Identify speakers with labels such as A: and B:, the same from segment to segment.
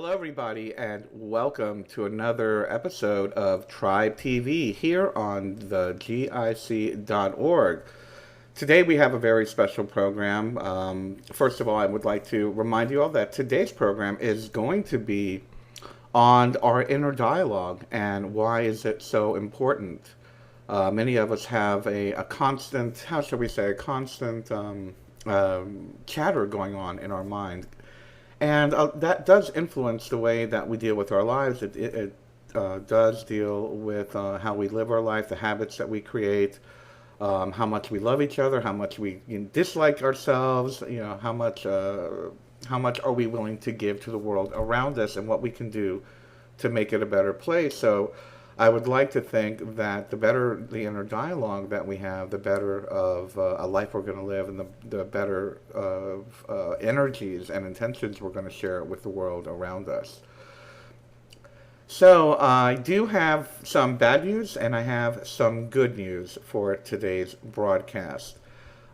A: Hello, everybody, and welcome to another episode of Tribe TV here on the GIC.org. Today, we have a very special program. First of all, I would like to remind you all that today's program is going to be on our inner dialogue and why is it so important. Many of us have a constant, how shall we say, a constant chatter going on in our mind, and that does influence the way that we deal with our lives. It does deal with how we live our life, the habits that we create, how much we love each other, how much we dislike ourselves, how much are we willing to give to the world around us and what we can do to make it a better place. So I would like to think that the better the inner dialogue that we have, the better of a life we're going to live, and the better of energies and intentions we're going to share with the world around us. So I do have some bad news and I have some good news for today's broadcast.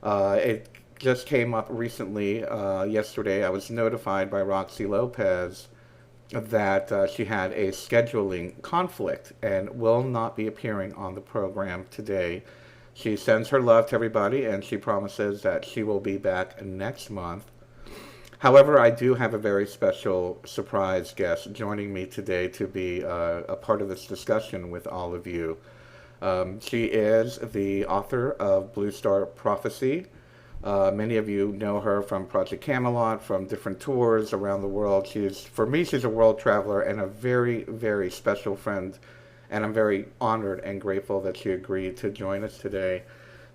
A: It just came up recently, yesterday. I was notified by Roxy Lopez that she had a scheduling conflict and will not be appearing on the program today. She sends her love to everybody and she promises that she will be back next month. However, I do have a very special surprise guest joining me today to be a part of this discussion with all of you. She is the author of Blue Star Prophecy. Many of you know her from Project Camelot, from different tours around the world. For me, she's a world traveler and a very, very special friend. And I'm very honored and grateful that she agreed to join us today.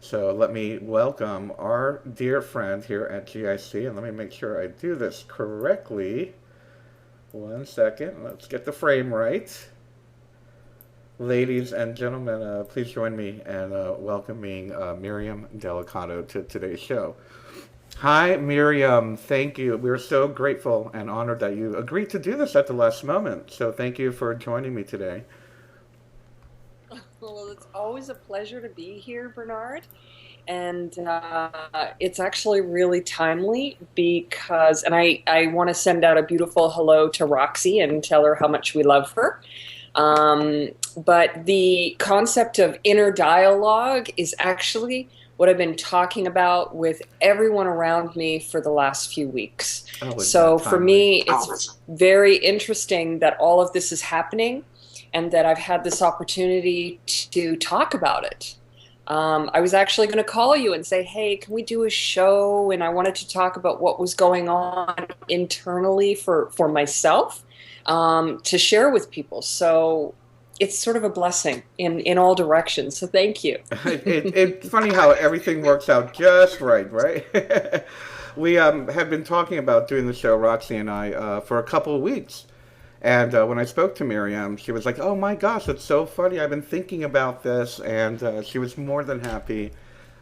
A: So let me welcome our dear friend here at GIC. And let me make sure I do this correctly. One second. Let's get the frame right. Ladies and gentlemen, please join me in welcoming Miriam Delicado to today's show. Hi, Miriam. Thank you. We're so grateful and honored that you agreed to do this at the last moment. So thank you for joining me today.
B: Well, it's always a pleasure to be here, Bernard. And it's actually really timely because, and I want to send out a beautiful hello to Roxy and tell her how much we love her. But the concept of inner dialogue is actually what I've been talking about with everyone around me for the last few weeks.
A: Oh, is that
B: So for
A: timely?
B: me, it's very interesting that all of this is happening and that I've had this opportunity to talk about it. I was actually going to call you and say, hey, can we do a show? And I wanted to talk about what was going on internally for myself, to share with people. So it's sort of a blessing in all directions. So thank you.
A: It's funny how everything works out just right, right? We have been talking about doing the show, Roxy and I, for a couple of weeks. And when I spoke to Miriam, she was like, oh my gosh, it's so funny. I've been thinking about this. And she was more than happy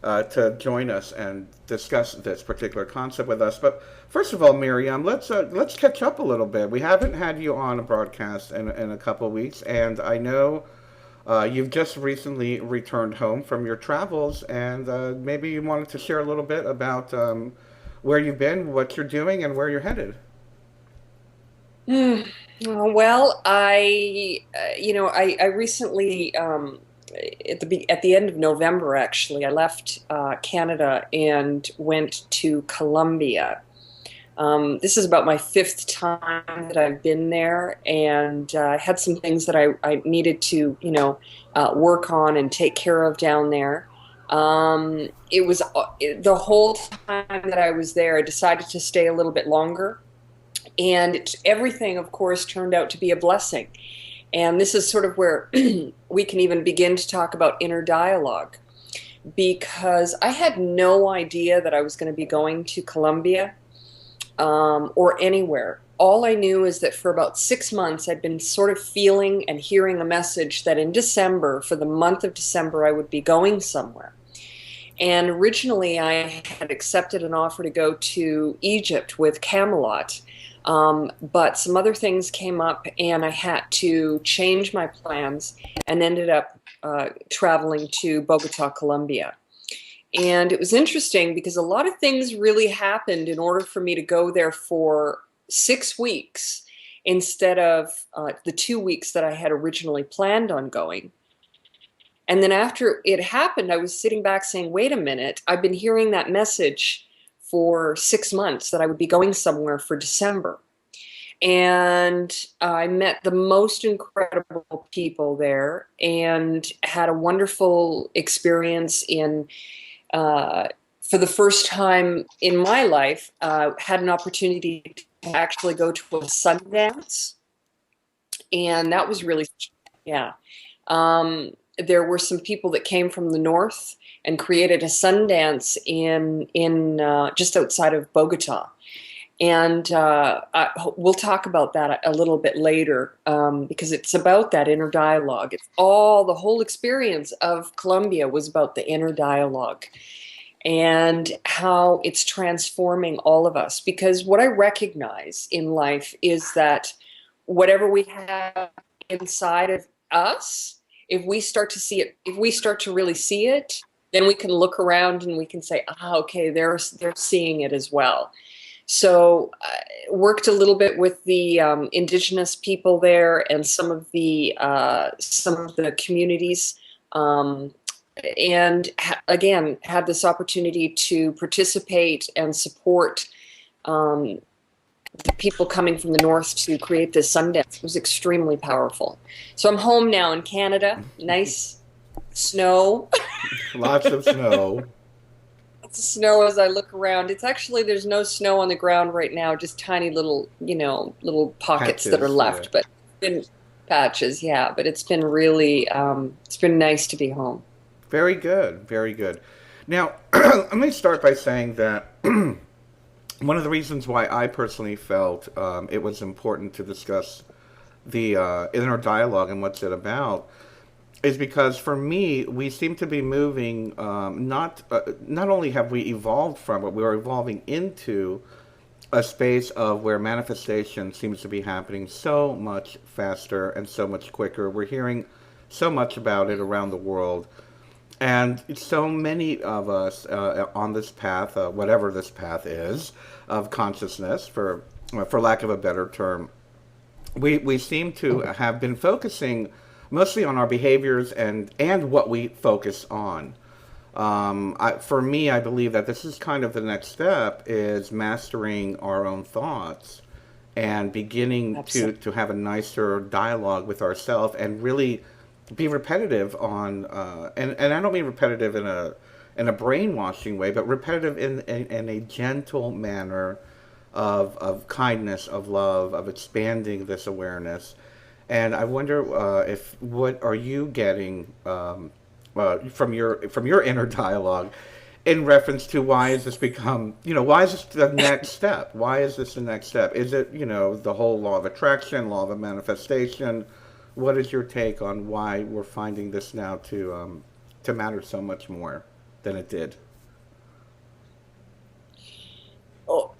A: to join us and discuss this particular concept with us. But first of all, Miriam, let's catch up a little bit. We haven't had you on a broadcast in a couple of weeks. And I know you've just recently returned home from your travels. And maybe you wanted to share a little bit about where you've been, what you're doing, and where you're headed.
B: Well, I recently, at the end of November, actually, I left Canada and went to Colombia. This is about my fifth time that I've been there, and I had some things that I needed to, work on and take care of down there. It was the whole time that I was there, I decided to stay a little bit longer. And everything, of course, turned out to be a blessing. And this is sort of where we can even begin to talk about inner dialogue. Because I had no idea that I was going to be going to Colombia or anywhere. All I knew is that for about 6 months, I'd been sort of feeling and hearing a message that in December, for the month of December, I would be going somewhere. And originally, I had accepted an offer to go to Egypt with Camelot. But some other things came up and I had to change my plans and ended up traveling to Bogota, Colombia. And it was interesting because a lot of things really happened in order for me to go there for 6 weeks instead of the 2 weeks that I had originally planned on going. And then after it happened, I was sitting back saying, wait a minute, I've been hearing that message for 6 months that I would be going somewhere for December. And I met the most incredible people there and had a wonderful experience for the first time in my life, had an opportunity to actually go to a Sundance. And that was really, yeah. There were some people that came from the north and created a Sundance in just outside of Bogota. And we'll talk about that a little bit later, because it's about that inner dialogue. The whole experience of Colombia was about the inner dialogue and how it's transforming all of us. Because what I recognize in life is that whatever we have inside of us, if we start to see it, if we start to really see it, then we can look around and we can say, okay, they're seeing it as well. So worked a little bit with the indigenous people there and some of the communities, and again had this opportunity to participate and support the people coming from the north to create this Sundance. It was extremely powerful. So I'm home now in Canada. Nice snow.
A: Lots of snow.
B: Snow as I look around. It's actually, there's no snow on the ground right now, just tiny little, little pockets patches, that are left, yeah. But in patches, yeah. But it's been really, it's been nice to be home.
A: Very good, very good. Now, let me start by saying that one of the reasons why I personally felt it was important to discuss the inner dialogue and what's it about is because for me, we seem to be moving, not only have we evolved from it, we're evolving into a space of where manifestation seems to be happening so much faster and so much quicker. We're hearing so much about it around the world. And so many of us on this path, whatever this path is, of consciousness, for lack of a better term, we seem to have been focusing mostly on our behaviors and what we focus on. For me, I believe that this is kind of the next step, is mastering our own thoughts and beginning to have a nicer dialogue with ourselves and really be repetitive on, and I don't mean repetitive in a brainwashing way, but repetitive in a gentle manner of kindness, of love, of expanding this awareness. And I wonder what are you getting from your inner dialogue in reference to why has this become, why is this the next step? Why is this the next step? Is it, the whole law of attraction, law of manifestation? What is your take on why we're finding this now to matter so much more than it did?
B: Oh,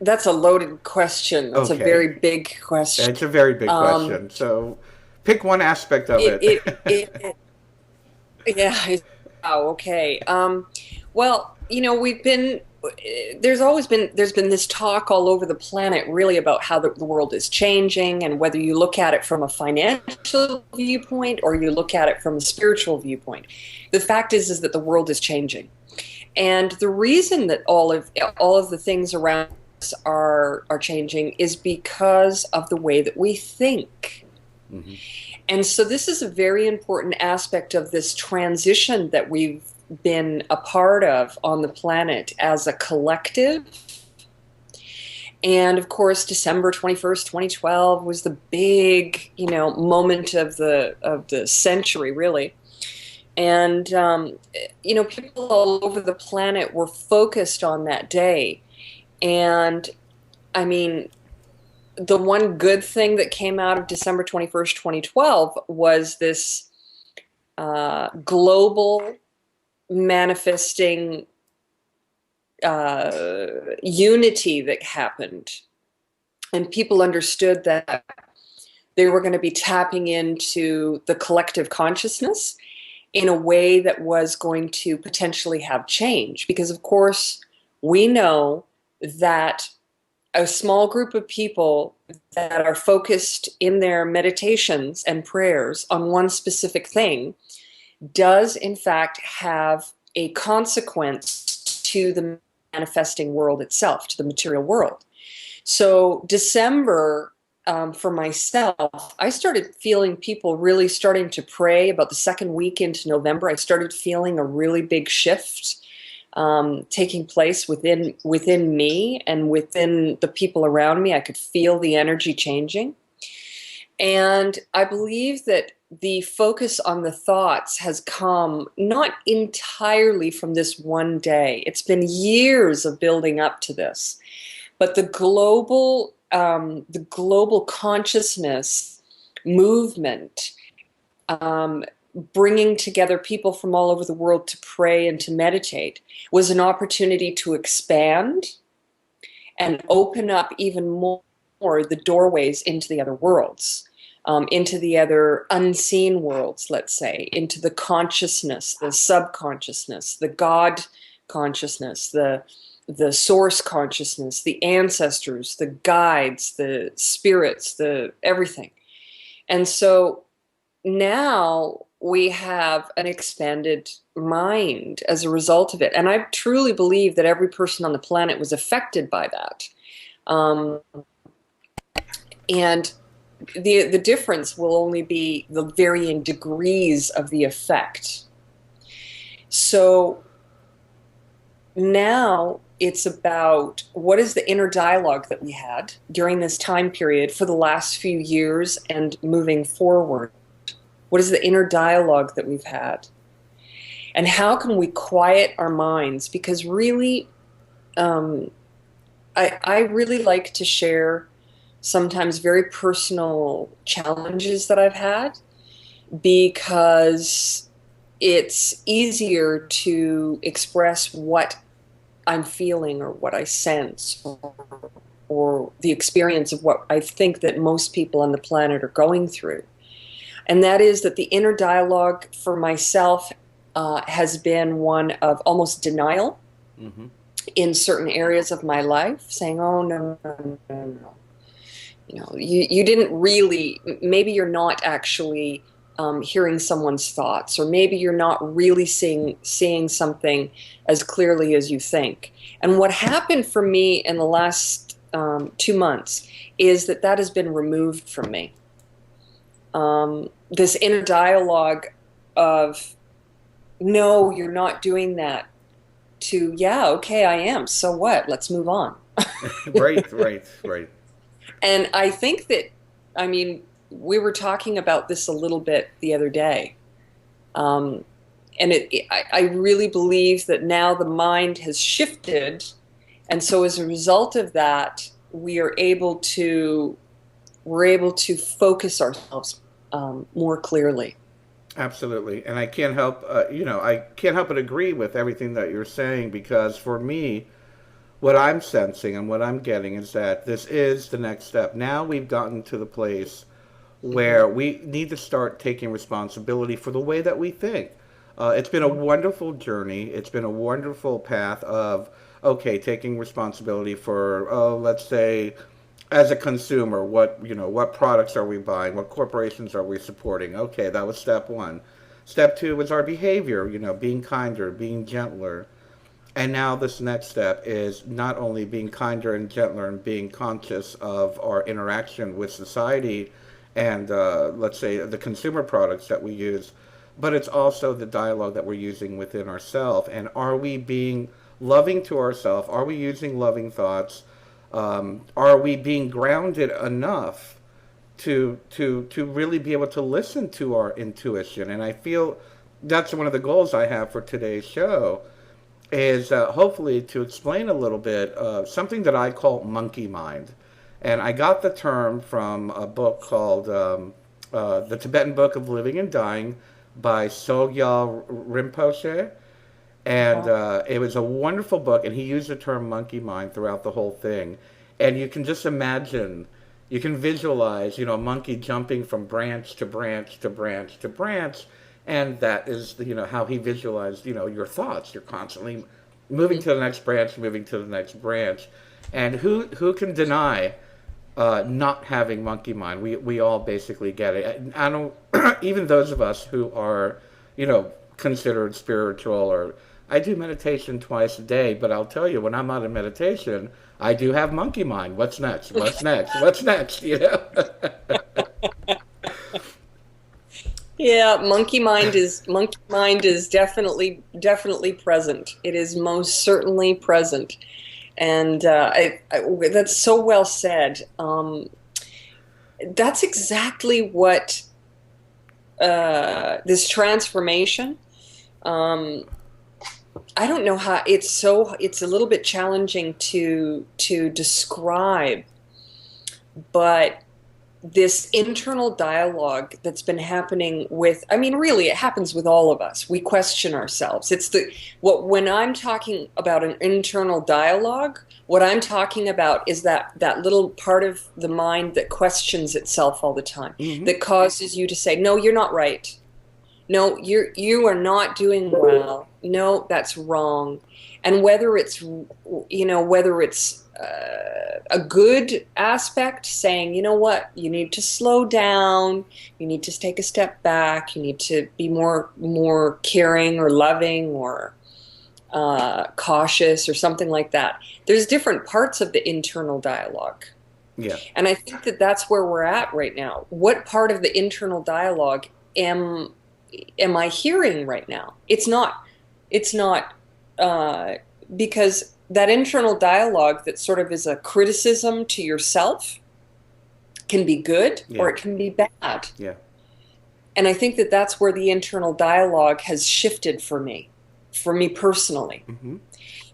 B: that's a loaded question. That's okay. A very big question.
A: It's a very big question. So pick one aspect of it.
B: Yeah. Oh, okay. Well, there's been this talk all over the planet really about how the world is changing, and whether you look at it from a financial viewpoint or you look at it from a spiritual viewpoint. The fact is that the world is changing. And the reason that all of the things around are changing is because of the way that we think. Mm-hmm. And so this is a very important aspect of this transition that we've been a part of on the planet as a collective. And of course, December 21st, 2012 was the big, moment of the century, really. And, people all over the planet were focused on that day. And I mean, the one good thing that came out of December 21st, 2012 was this global manifesting unity that happened. And people understood that they were going to be tapping into the collective consciousness in a way that was going to potentially have change. Because, of course, we know that a small group of people that are focused in their meditations and prayers on one specific thing does in fact have a consequence to the manifesting world itself, to the material world. So December, for myself, I started feeling people really starting to pray about the second week into November. I started feeling a really big shift taking place within me and within the people around me. I could feel the energy changing. And I believe that the focus on the thoughts has come not entirely from this one day. It's been years of building up to this. But the global consciousness movement, bringing together people from all over the world to pray and to meditate, was an opportunity to expand and open up even more the doorways into the other worlds, into the other unseen worlds, let's say, into the consciousness, the subconsciousness, the God consciousness, the source consciousness, the ancestors, the guides, the spirits, the everything. And so now we have an expanded mind as a result of it. And I truly believe that every person on the planet was affected by that. And the difference will only be the varying degrees of the effect. So now it's about what is the inner dialogue that we had during this time period for the last few years and moving forward. What is the inner dialogue that we've had? And how can we quiet our minds? Because really, I really like to share sometimes very personal challenges that I've had, because it's easier to express what I'm feeling or what I sense, or the experience of what I think that most people on the planet are going through. And that is that the inner dialogue for myself has been one of almost denial in certain areas of my life, saying, oh, no, no, no, no. You know, you didn't really, maybe you're not actually hearing someone's thoughts, or maybe you're not really seeing something as clearly as you think. And what happened for me in the last 2 months is that has been removed from me. This inner dialogue of, no, you're not doing that, to, yeah, okay, I am. So what? Let's move on.
A: Right.
B: And I think that, I mean, we were talking about this a little bit the other day. And I really believe that now the mind has shifted. And so as a result of that, we're able to focus ourselves more clearly.
A: Absolutely. And I can't help, I can't help but agree with everything that you're saying, because for me, what I'm sensing and what I'm getting is that this is the next step. Now we've gotten to the place where we need to start taking responsibility for the way that we think. It's been a wonderful journey. It's been a wonderful path of, okay, taking responsibility for, let's say, as a consumer, what products are we buying? What corporations are we supporting? Okay, that was step one. Step two was our behavior, being kinder, being gentler. And now this next step is not only being kinder and gentler and being conscious of our interaction with society and, let's say, the consumer products that we use, but it's also the dialogue that we're using within ourselves. And are we being loving to ourselves? Are we using loving thoughts? Are we being grounded enough to really be able to listen to our intuition? And I feel that's one of the goals I have for today's show, is hopefully to explain a little bit something that I call monkey mind. And I got the term from a book called The Tibetan Book of Living and Dying by Sogyal Rinpoche. And it was a wonderful book, and he used the term monkey mind throughout the whole thing. And you can just imagine, you can visualize, a monkey jumping from branch to branch to branch to branch. And that is, how he visualized, your thoughts. You're constantly moving to the next branch, moving to the next branch. And who can deny not having monkey mind? We all basically get it. I don't even those of us who are, considered spiritual, or I do meditation twice a day, but I'll tell you, when I'm out of meditation, I do have monkey mind. What's next? What's next? What's next?
B: Yeah, monkey mind is definitely present. It is most certainly present, and that's so well said. That's exactly what this transformation. Um, I don't know how it's a little bit challenging to describe, but this internal dialogue that's been happening with, I mean, really, it happens with all of us. We question ourselves. It's the what when I'm talking about an internal dialogue, what I'm talking about is that little part of the mind that questions itself all the time,
A: Hmm.
B: that causes you to say, "No, you're not right. No, you are not doing well. No, that's wrong." And whether it's a good aspect, saying, you know what, you need to slow down, you need to take a step back, you need to be more caring or loving or cautious or something like that. There's different parts of the internal dialogue.
A: Yeah.
B: And I think that that's where we're at right now. What part of the internal dialogue am I hearing right now? It's not because that internal dialogue that sort of is a criticism to yourself can be good or
A: Yeah.
B: it can be bad.
A: Yeah.
B: And I think that that's where the internal dialogue has shifted for me personally.
A: Hmm.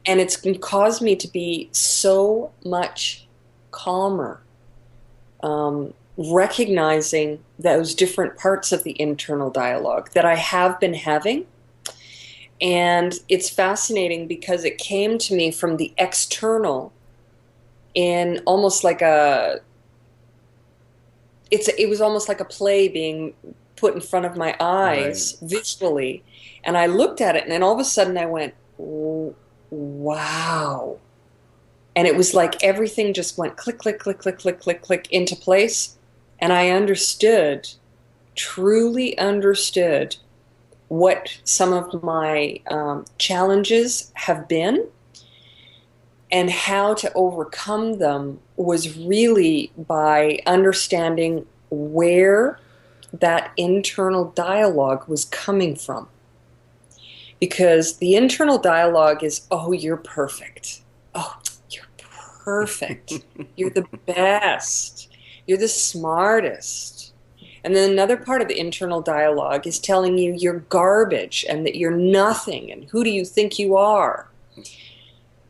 B: And it's caused me to be so much calmer, recognizing those different parts of the internal dialogue that I have been having. And it's fascinating because it came to me from the external in almost like it was almost like a play being put in front of my
A: Right.
B: eyes visually. And I looked at it and then all of a sudden I went, wow. And it was like everything just went click, click, click, click, click, click, click into place. And I understood, truly understood what some of my challenges have been and how to overcome them was really by understanding where that internal dialogue was coming from. Because the internal dialogue is, oh, you're perfect. Oh, you're perfect. You're the best. You're the smartest. And then another part of the internal dialogue is telling you you're garbage and that you're nothing and who do you think you are?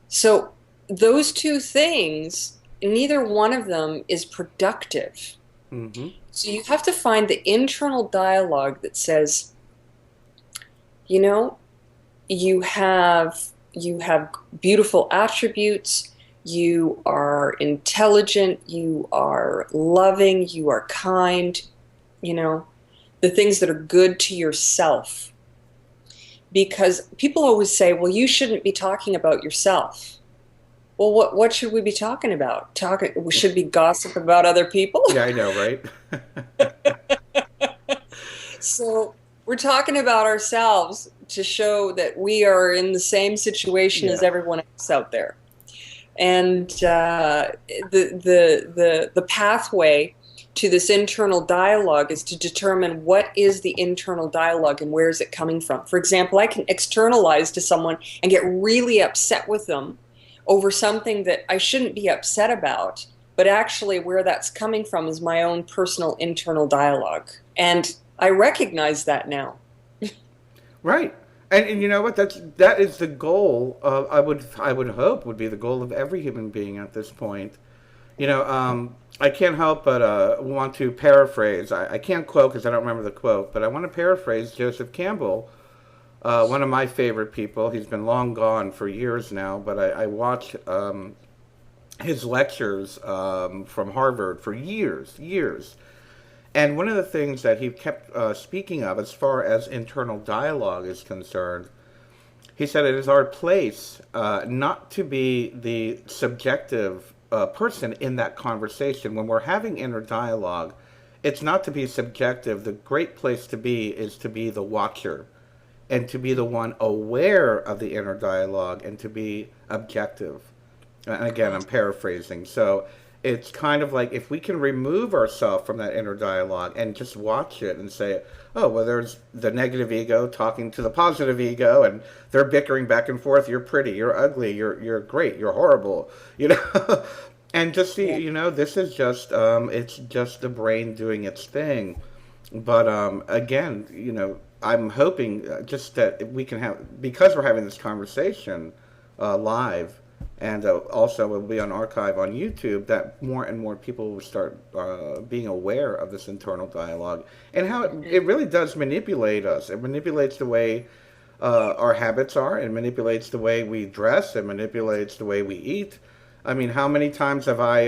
B: So those two things, neither one of them is productive.
A: Hmm.
B: So you have to find the internal dialogue that says, you know, you have beautiful attributes, you are intelligent, you are loving, you are kind, the things that are good to yourself. Because people always say, well, you shouldn't be talking about yourself. Well, what should we be talking about? We should be gossip about other people.
A: Yeah, I know, right?
B: So we're talking about ourselves to show that we are in the same situation as
A: Yeah.
B: everyone else out there. And the pathway to this internal dialogue is to determine what is the internal dialogue and where is it coming from. For example, I can externalize to someone and get really upset with them over something that I shouldn't be upset about, but actually where that's coming from is my own personal internal dialogue. And I recognize that now.
A: Right. And you know what? That is the goal of I would hope would be the goal of every human being at this point. I can't help but want to paraphrase. I can't quote because I don't remember the quote, but I want to paraphrase Joseph Campbell, one of my favorite people. He's been long gone for years now, but I watched his lectures from Harvard for years, years. And one of the things that he kept speaking of, as far as internal dialogue is concerned, He said it is our place not to be the subjective person in that conversation. When we're having inner dialogue, it's not to be subjective. The great place to be is to be the watcher and to be the one aware of the inner dialogue and to be objective. And again, I'm paraphrasing. So it's kind of like if we can remove ourselves from that inner dialogue and just watch it and say, oh, well, there's the negative ego talking to the positive ego, and they're bickering back and forth. You're pretty, you're ugly, you're great, you're horrible, you know. And just see,
B: Yeah.
A: you know, this is just it's just the brain doing its thing. But again, you know, I'm hoping just that we can have, because we're having this conversation live, and also it will be on archive on YouTube, that more and more people will start being aware of this internal dialogue and how it really does manipulate us. It manipulates the way our habits are, it manipulates the way we dress, it manipulates the way we eat. I mean, how many times have I,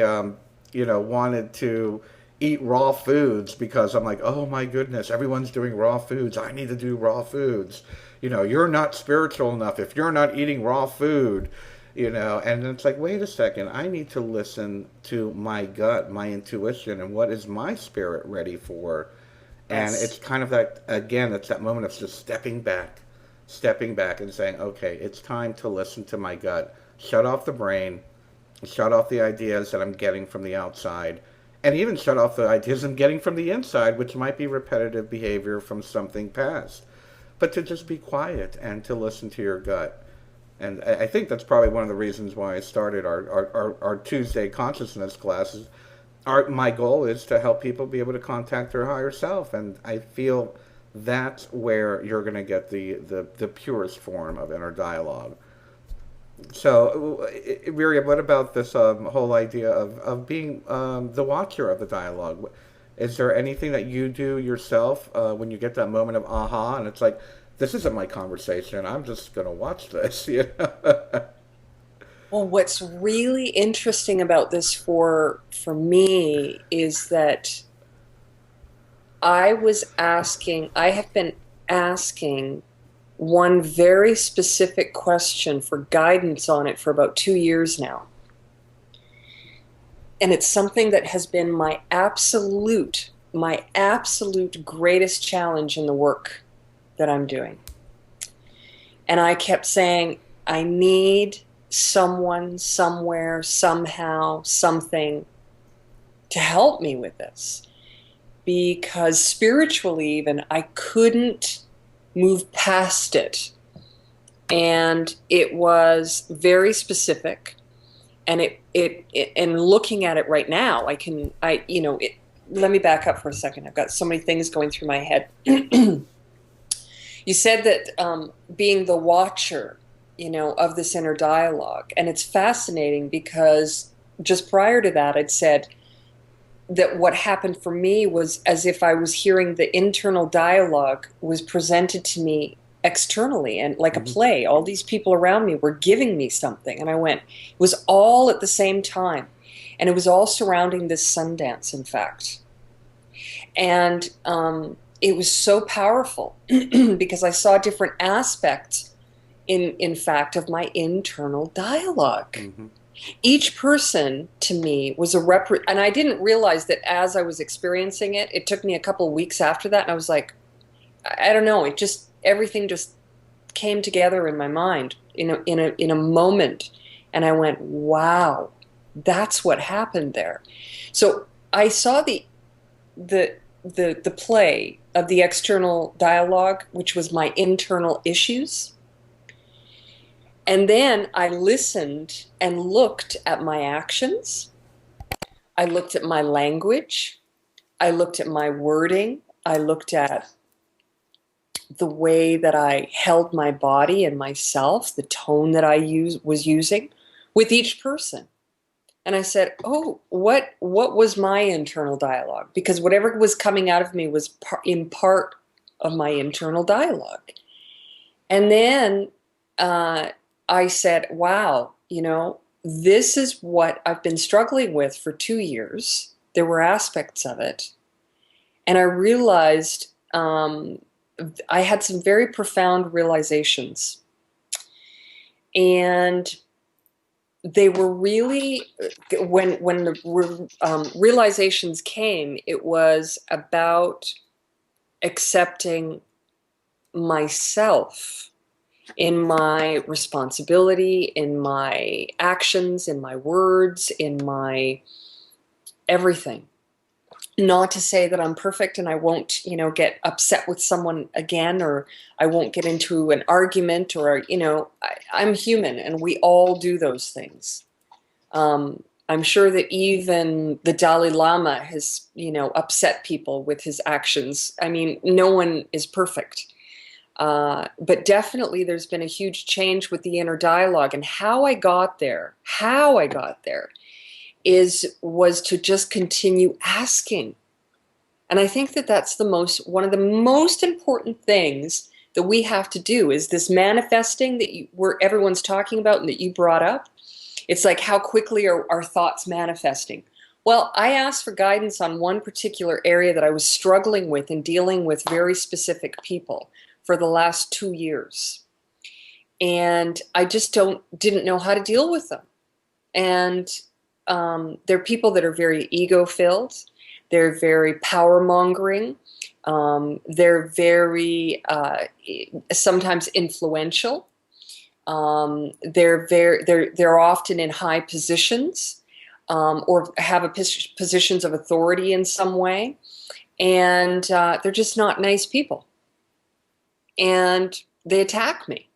A: you know, wanted to eat raw foods because I'm like, oh my goodness, everyone's doing raw foods. I need to do raw foods. You know, you're not spiritual enough if you're not eating raw food, you know. And it's like, wait a second, I need to listen to my gut, my intuition, and what is my spirit ready for. And
B: Yes.
A: it's kind of that, again, it's that moment of just stepping back and saying, okay, it's time to listen to my gut. Shut off the brain, shut off the ideas that I'm getting from the outside, and even shut off the ideas I'm getting from the inside, which might be repetitive behavior from something past. But to just be quiet and to listen to your gut. And I think that's probably one of the reasons why I started our Tuesday consciousness classes. My goal is to help people be able to contact their higher self. And I feel that's where you're going to get the purest form of inner dialogue. So, Miriam, what about this whole idea of being the watcher of the dialogue? Is there anything that you do yourself when you get that moment of aha, and it's like, this isn't my conversation. I'm just going to watch this. You know?
B: Well, what's really interesting about this for me is that I have been asking one very specific question for guidance on it for about 2 years now. And it's something that has been my absolute greatest challenge in the work that I'm doing. And I kept saying, I need someone, somewhere, somehow, something to help me with this. Because spiritually, even, I couldn't move past it. And it was very specific. And and looking at it right now, let me back up for a second. I've got so many things going through my head. You said that being the watcher, of this inner dialogue. And it's fascinating because just prior to that, I'd said that what happened for me was as if I was hearing the internal dialogue was presented to me externally and like a
A: Hmm.
B: play. All these people around me were giving me something. And I went, it was all at the same time. And it was all surrounding this Sundance, in fact. And it was so powerful because I saw different aspects in fact of my internal dialogue.
A: Hmm.
B: Each person to me was and I didn't realize that as I was experiencing it. It took me a couple of weeks after that, and I was like, I don't know, everything just came together in my mind in a moment, and I went, wow, that's what happened there. So I saw the play of the external dialogue, which was my internal issues. And then I listened and looked at my actions. I looked at my language. I looked at my wording. I looked at the way that I held my body and myself, the tone that I was using with each person. And I said, oh, what was my internal dialogue? Because whatever was coming out of me was in part of my internal dialogue. And then I said, wow, this is what I've been struggling with for 2 years. There were aspects of it. And I realized I had some very profound realizations. And they were really, when the realizations came, it was about accepting myself in my responsibility, in my actions, in my words, in my everything. Not to say that I'm perfect and I won't, get upset with someone again, or I won't get into an argument, or, I'm human and we all do those things. I'm sure that even the Dalai Lama has, upset people with his actions. I mean, no one is perfect. But definitely there's been a huge change with the inner dialogue, and how I got there was to just continue asking. And I think that that's one of the most important things that we have to do, is this manifesting that where everyone's talking about and that you brought up. It's like, how quickly are our thoughts manifesting? Well, I asked for guidance on one particular area that I was struggling with and dealing with very specific people for the last 2 years. And I just didn't know how to deal with them. And they're people that are very ego-filled. They're very power-mongering. They're very sometimes influential. They're often in high positions, or have positions of authority in some way, and they're just not nice people. And they attack me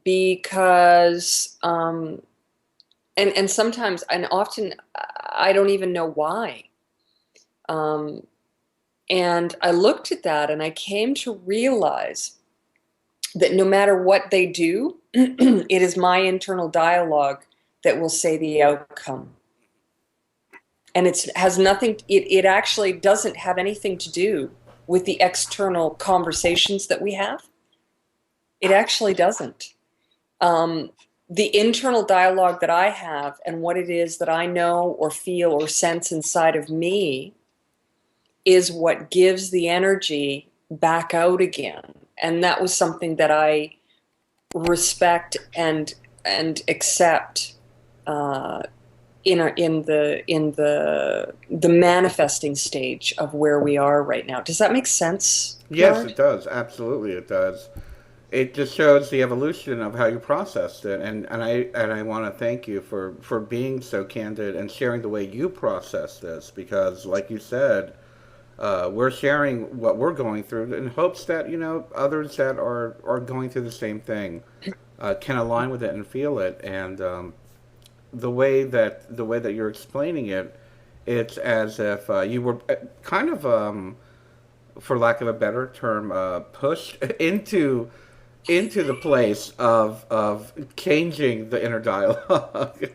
B: because, and sometimes and often I don't even know why. And I looked at that and I came to realize that no matter what they do, it is my internal dialogue that will say the outcome. And it actually doesn't have anything to do with the external conversations that we have. It actually doesn't. The internal dialogue that I have and what it is that I know or feel or sense inside of me is what gives the energy back out again. And that was something that I respect and accept in the manifesting stage of where we are right now. Does that make sense,
A: Yes,
B: Bjorn?
A: it does. Absolutely, it does. It just shows the evolution of how you processed it, and I want to thank you for being so candid and sharing the way you process this, because, like you said, we're sharing what we're going through in hopes that others that are going through the same thing can align with it and feel it. And the way that you're explaining it, it's as if you were kind of, for lack of a better term, pushed into the place of changing the inner dialogue.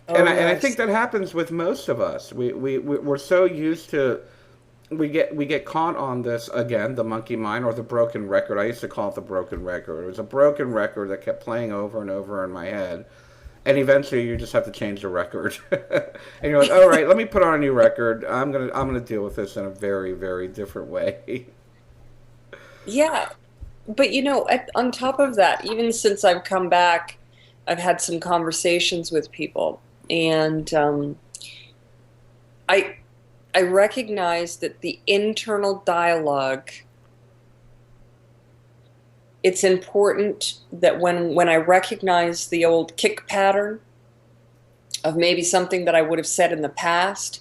B: Oh,
A: And I think
B: yes.
A: that happens with most of us. We're so used to, we get caught on this, again, the monkey mind, or the broken record. I used to call it the broken record. It was a broken record that kept playing over and over in my head. And eventually you just have to change the record. And you're like, all right, let me put on a new record. I'm gonna deal with this in a very, very different way.
B: Yeah. But on top of that, even since I've come back, I've had some conversations with people, and I I recognize that the internal dialogue, it's important that when I recognize the old kick pattern of maybe something that I would have said in the past,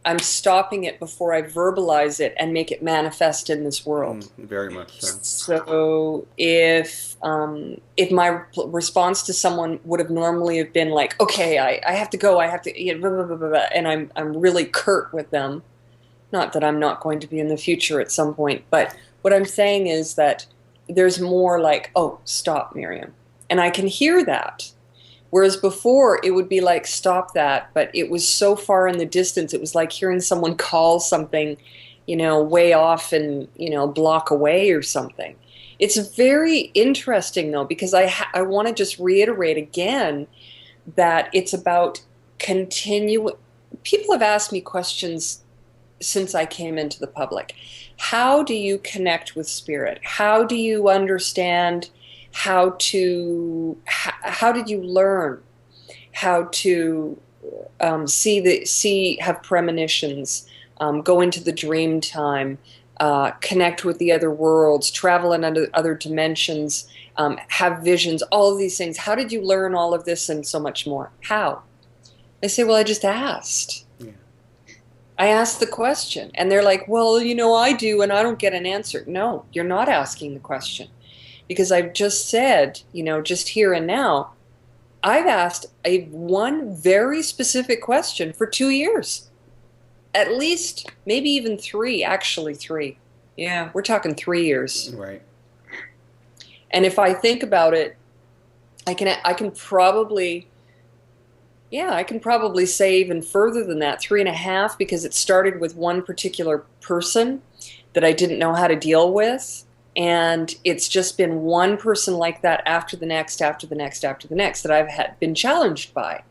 B: I'm stopping it before I verbalize it and make it manifest in this world.
A: Very much so.
B: So if my response to someone would have normally have been like, okay, I have to go, I have to, blah, blah, blah, blah, blah, and I'm really curt with them. Not that I'm not going to be in the future at some point, but what I'm saying is that there's more like, oh, stop, Miriam. And I can hear that. Whereas before it would be like, stop that, but it was so far in the distance. It was like hearing someone call something, way off and, a block away or something. It's very interesting though, because I want to just reiterate again that it's about people have asked me questions since I came into the public. How do you connect with spirit? How do you understand how did you learn how to have premonitions, go into the dream time, connect with the other worlds, travel in other dimensions, have visions, all of these things. How did you learn all of this and so much more? How? I say, well, I just asked.
A: Yeah.
B: I asked the question. And they're like, well, I do, and I don't get an answer. No, you're not asking the question. Because I've just said, just here and now, I've asked one very specific question for 2 years. At least, maybe even three, actually three. Yeah, we're talking 3 years.
A: Right.
B: And if I think about it, I can probably, yeah, I can probably say even further than that, 3.5, because it started with one particular person that I didn't know how to deal with. And it's just been one person like that after the next, after the next, after the next that I've been challenged by.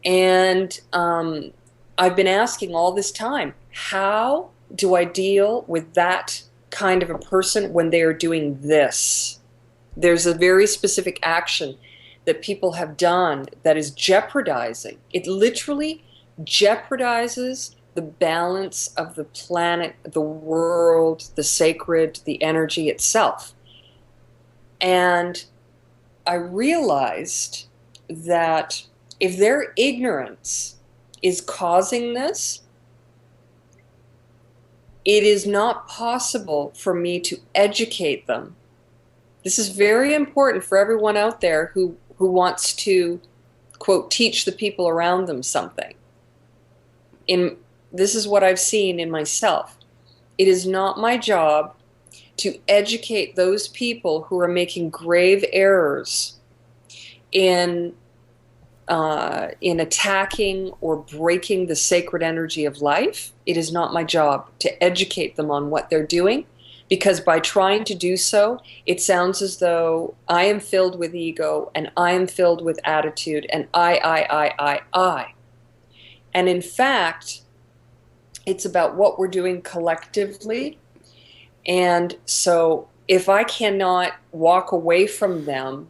B: And I've been asking all this time, how do I deal with that kind of a person when they are doing this? There's a very specific action that people have done that is jeopardizing. It literally jeopardizes the balance of the planet, the world, the sacred, the energy itself. And I realized that if their ignorance is causing this, it is not possible for me to educate them. This is very important for everyone out there who wants to, quote, teach the people around them something. This is what I've seen in myself. It is not my job to educate those people who are making grave errors in attacking or breaking the sacred energy of life. It is not my job to educate them on what they're doing, because by trying to do so, it sounds as though I am filled with ego and I am filled with attitude and I. And in fact, it's about what we're doing collectively. And so if I cannot walk away from them,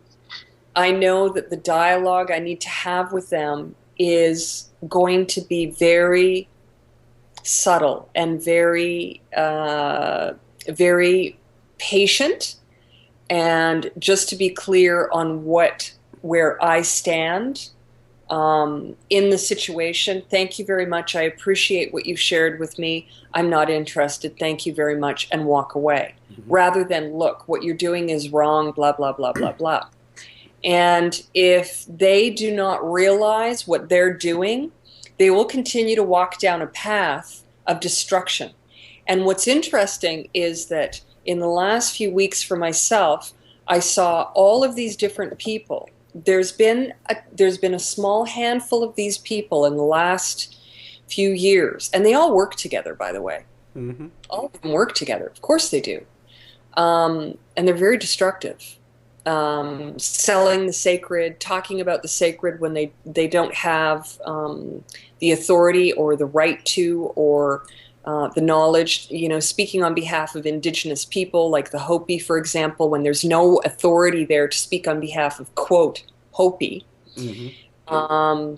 B: I know that the dialogue I need to have with them is going to be very subtle and very, very patient. And just to be clear on where I stand in the situation. Thank you very much. I appreciate what you've shared with me. I'm not interested. Thank you very much, and walk away. Mm-hmm. Rather than, look, what you're doing is wrong, blah, blah, blah, blah, blah. And if they do not realize what they're doing, they will continue to walk down a path of destruction. And what's interesting is that in the last few weeks for myself, I saw all of these different people. There's been a small handful of these people in the last few years, and they all work together, by the way. Mm-hmm. All of them work together. Of course they do. And they're very destructive. Selling the sacred, talking about the sacred when they don't have the authority or the right to, or the knowledge, speaking on behalf of indigenous people, like the Hopi, for example, when there's no authority there to speak on behalf of, quote, Hopi. Mm-hmm.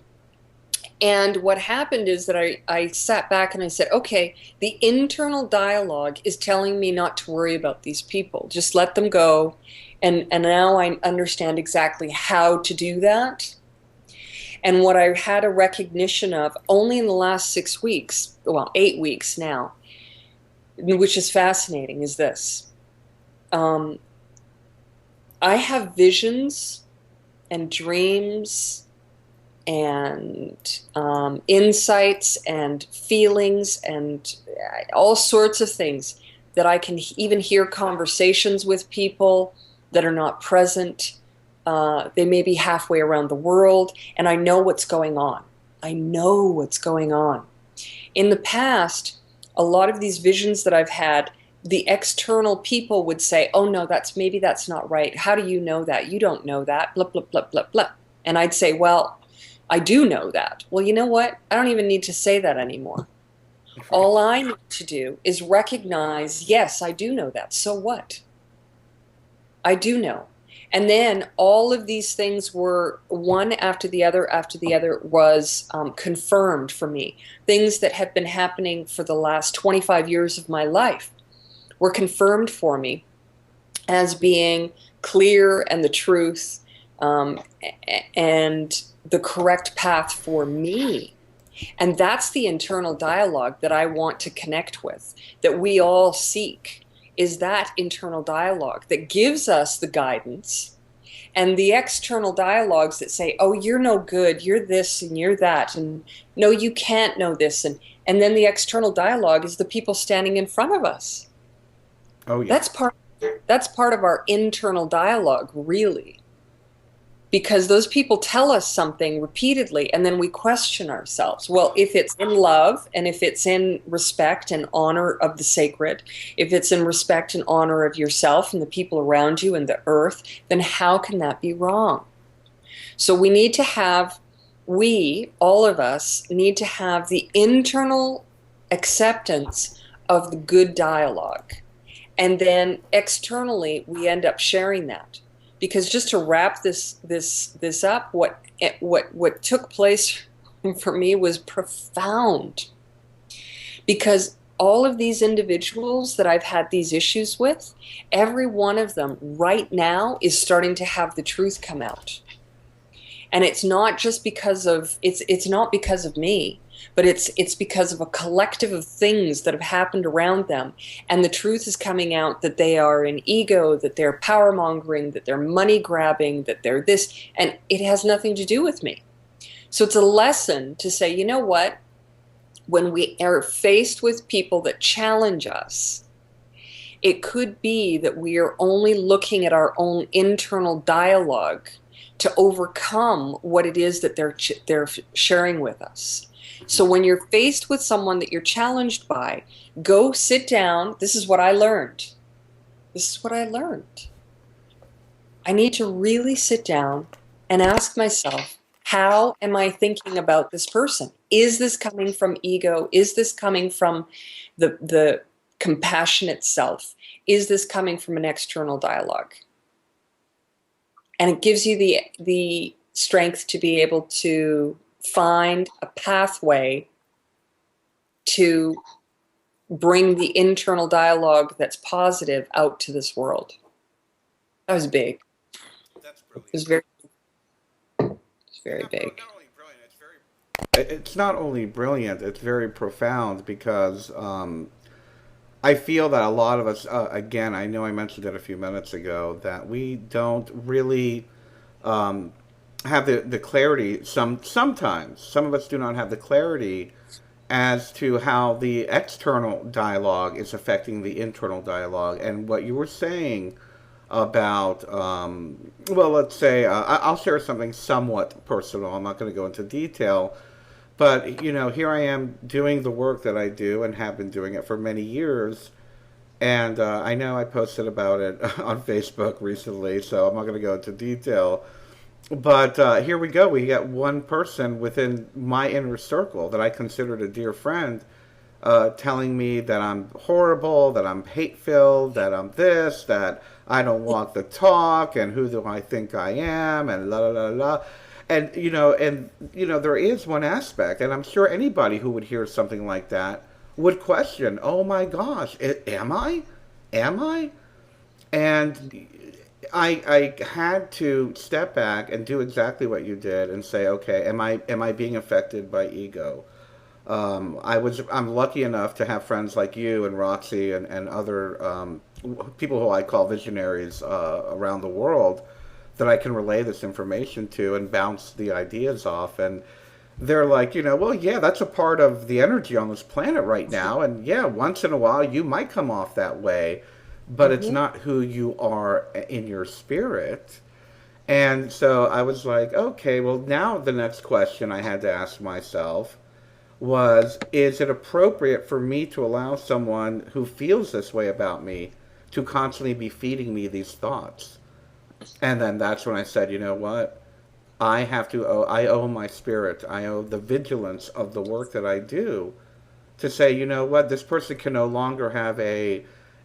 B: And what happened is that I sat back and I said, okay, the internal dialogue is telling me not to worry about these people. Just let them go. And now I understand exactly how to do that. And what I had a recognition of only in the last 6 weeks, well, 8 weeks now, which is fascinating, is this. I have visions and dreams and insights and feelings and all sorts of things that I can even hear conversations with people that are not present. They may be halfway around the world, and I know what's going on. I know what's going on. In the past, a lot of these visions that I've had, the external people would say, oh no, maybe that's not right. How do you know that? You don't know that, blah, blah, blah, blah, blah. And I'd say, well, I do know that. Well, you know what? I don't even need to say that anymore. All I need to do is recognize, yes, I do know that. So what? I do know. And then all of these things were one after the other was confirmed for me. Things that have been happening for the last 25 years of my life were confirmed for me as being clear and the truth, um, and the correct path for me. And that's the internal dialogue that I want to connect with, that we all seek, is that internal dialogue that gives us the guidance, and the external dialogues that say, oh, you're no good, you're this and you're that, and no, you can't know this. And then the external dialogue is the people standing in front of us.
A: Oh yeah.
B: That's part of our internal dialogue, really, because those people tell us something repeatedly and then we question ourselves. Well, if it's in love and if it's in respect and honor of the sacred, if it's in respect and honor of yourself and the people around you and the earth, then how can that be wrong? So we, all of us, need to have the internal acceptance of the good dialogue. And then externally, we end up sharing that. Because just to wrap this up, what took place for me was profound. Because all of these individuals that I've had these issues with, every one of them right now is starting to have the truth come out. And it's not just because of it's not because of me, but it's because of a collective of things that have happened around them. And the truth is coming out that they are an ego, that they're power mongering, that they're money grabbing, that they're this, and it has nothing to do with me. So it's a lesson to say, you know what? When we are faced with people that challenge us, it could be that we are only looking at our own internal dialogue to overcome what it is that they're sharing with us. So when you're faced with someone that you're challenged by, go sit down. This is what I learned. This is what I learned. I need to really sit down and ask myself, how am I thinking about this person? Is this coming from ego? Is this coming from the compassionate self? Is this coming from an external dialogue? And it gives you the strength to be able to find a pathway to bring the internal dialogue that's positive out to this world. That was big.
A: That's brilliant.
B: It was very big.
A: Not only brilliant, it's not only brilliant, it's very profound because I feel that a lot of us, again, I know I mentioned it a few minutes ago, that we don't really have the clarity. Sometimes some of us do not have the clarity as to how the external dialogue is affecting the internal dialogue. And what you were saying about, well, let's say, I'll share something somewhat personal. I'm not going to go into detail. But, you know, here I am doing the work that I do and have been doing it for many years. And I know I posted about it on Facebook recently, so I'm not going to go into detail. But here we go. We got one person within my inner circle that I considered a dear friend telling me that I'm horrible, that I'm hate-filled, that I'm this, that I don't walk the talk, and who do I think I am, and la la la la. And there is one aspect, and I'm sure anybody who would hear something like that would question, oh my gosh, am I? Am I? And I had to step back and do exactly what you did and say, okay, am I being affected by ego? I'm lucky enough to have friends like you and Roxy and other people who I call visionaries around the world that I can relay this information to and bounce the ideas off. And they're like, well, yeah, that's a part of the energy on this planet right now. And yeah, once in a while you might come off that way, but it's not who you are in your spirit. And so I was like, okay, well, now the next question I had to ask myself was, is it appropriate for me to allow someone who feels this way about me to constantly be feeding me these thoughts? And then that's when I said, you know what? I owe my spirit. I owe the vigilance of the work that I do to say, you know what? This person can no longer have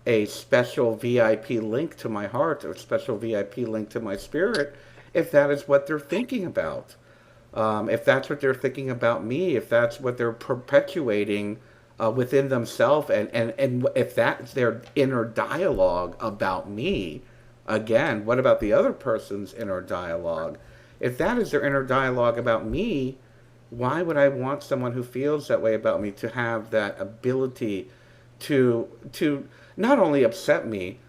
A: a special VIP link to my heart, or a special VIP link to my spirit, if that is what they're thinking about. If that's what they're thinking about me, if that's what they're perpetuating within themselves, and if that's their inner dialogue about me, again, what about the other person's inner dialogue? If that is their inner dialogue about me, why would I want someone who feels that way about me to have that ability to not only upset me,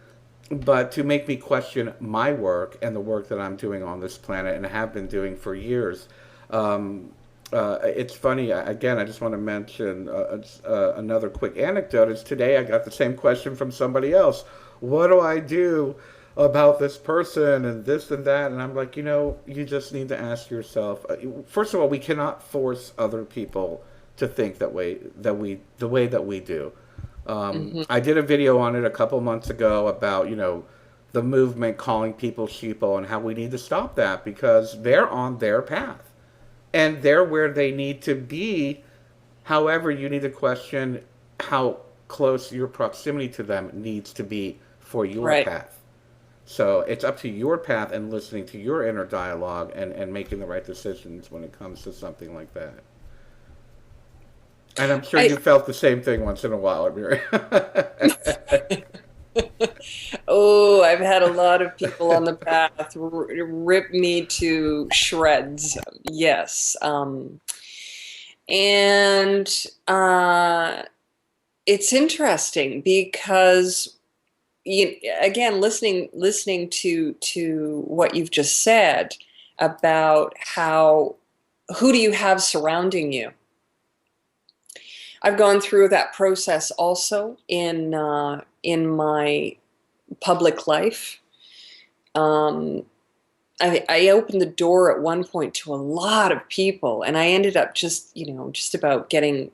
A: but to make me question my work and the work that I'm doing on this planet and have been doing for years? Um, it's funny. Again, I just want to mention another quick anecdote. Is today I got the same question from somebody else. What do I do about this person and this and that? And I'm like, you just need to ask yourself. First of all, we cannot force other people to think the way that we do.
B: Hmm.
A: I did a video on it a couple months ago about, the movement calling people sheeple and how we need to stop that because they're on their path and they're where they need to be. However, you need to question how close your proximity to them needs to be for your
B: Right.
A: path. So it's up to your path and listening to your inner dialogue and making the right decisions when it comes to something like that. And I'm sure
B: I
A: you felt the same thing once in a while, Miriam.
B: Oh, I've had a lot of people on the path rip me to shreds. Yes. And uh, it's interesting because again, listening to what you've just said about how who do you have surrounding you? I've gone through that process also in my public life. Um, I opened the door at one point to a lot of people, and I ended up just about getting,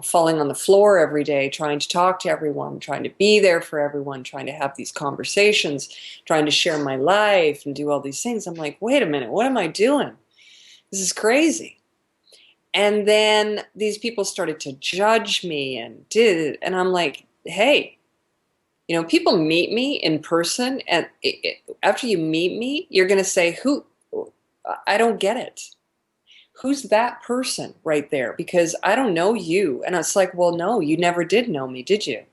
B: falling on the floor every day, trying to talk to everyone, trying to be there for everyone, trying to have these conversations, trying to share my life and do all these things. I'm like, wait a minute, what am I doing? This is crazy. And then these people started to judge me and I'm like, hey, people meet me in person, and after you meet me, you're going to say, who, I don't get it. Who's that person right there? Because I don't know you. And it's like, well, no, you never did know me, did you?